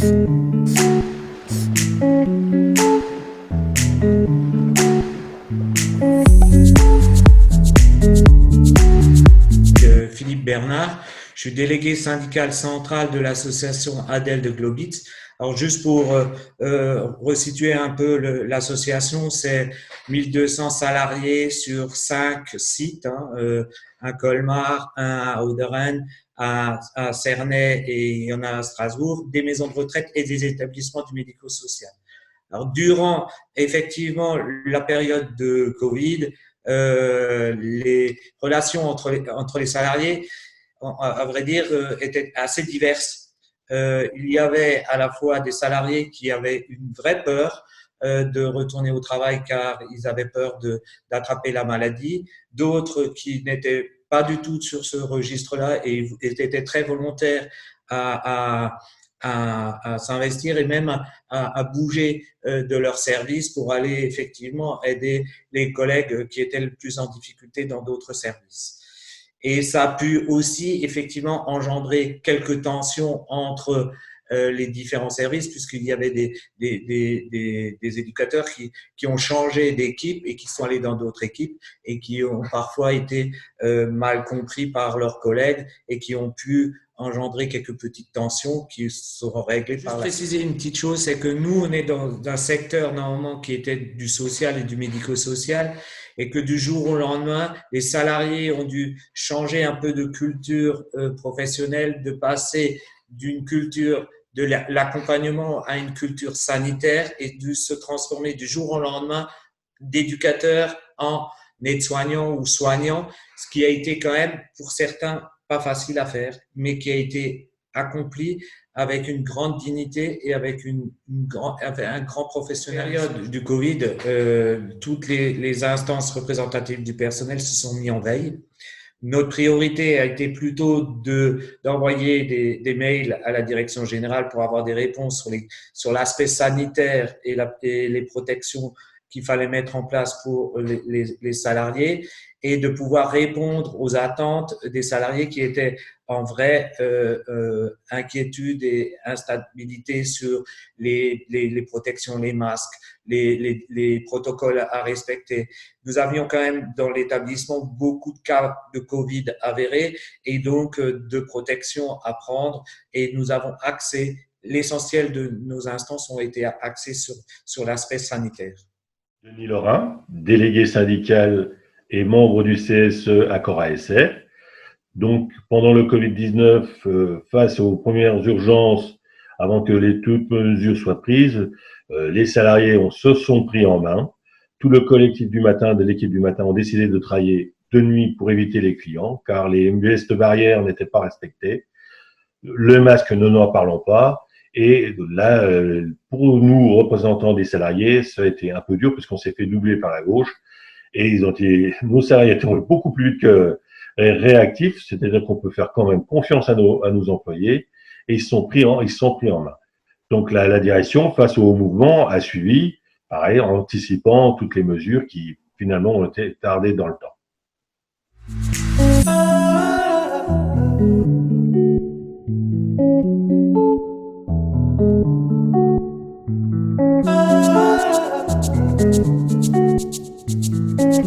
Philippe Bernard, je suis délégué syndical central de l'association Adel de Globitz. Alors juste pour resituer un peu l'association, c'est 1200 salariés sur 5 sites, un Colmar, un à Auderen, à Cernay et il y en a à Strasbourg, des maisons de retraite et des établissements du médico-social. Alors durant effectivement la période de Covid, les relations entre les salariés, à vrai dire, étaient assez diverses. Il y avait à la fois des salariés qui avaient une vraie peur de retourner au travail car ils avaient peur d'attraper la maladie, d'autres qui n'étaient pas du tout sur ce registre-là et étaient très volontaires à, à s'investir et même à bouger de leur service pour aller effectivement aider les collègues qui étaient le plus en difficulté dans d'autres services. Et ça a pu aussi effectivement engendrer quelques tensions entre les différents services, puisqu'il y avait des éducateurs qui ont changé d'équipe et qui sont allés dans d'autres équipes et qui ont parfois été mal compris par leurs collègues et qui ont pu engendrer quelques petites tensions qui seront réglées par la suite. Juste préciser une petite chose, c'est que nous, on est dans un secteur normalement qui était du social et du médico-social et que du jour au lendemain, les salariés ont dû changer un peu de culture professionnelle, de passer d'une culture de l'accompagnement à une culture sanitaire et de se transformer du jour au lendemain d'éducateurs en aide-soignants ou soignants, ce qui a été quand même pour certains pas facile à faire, mais qui a été accompli avec une grande dignité et avec un grand professionnalisme. Du Covid, toutes les instances représentatives du personnel se sont mis en veille. Notre priorité a été plutôt d'envoyer des mails à la direction générale pour avoir des réponses sur l'aspect sanitaire et les protections qu'il fallait mettre en place pour les salariés et de pouvoir répondre aux attentes des salariés qui étaient en vraie inquiétude et instabilité sur les protections, les masques, les protocoles à respecter. Nous avions quand même dans l'établissement beaucoup de cas de Covid avérés et donc de protection à prendre et nous avons axé, l'essentiel de nos instances ont été axés sur l'aspect sanitaire. Denis Laurin, délégué syndical et membre du CSE Accor ASR. Donc, pendant le Covid-19, face aux premières urgences, avant que toutes mesures soient prises, les salariés se sont pris en main. Tout le collectif du matin, de l'équipe du matin, ont décidé de travailler de nuit pour éviter les clients, car les gestes barrières n'étaient pas respectés. Le masque, ne n'en parlons pas. Et là, pour nous, représentants des salariés, ça a été un peu dur puisqu'on s'est fait doubler par la gauche. Et nos salariés étaient beaucoup plus vite que réactifs, c'est-à-dire qu'on peut faire quand même confiance à nos employés. Et ils se sont pris en main. Donc la direction, face au mouvement, a suivi, pareil, en anticipant toutes les mesures qui finalement ont été tardées dans le temps.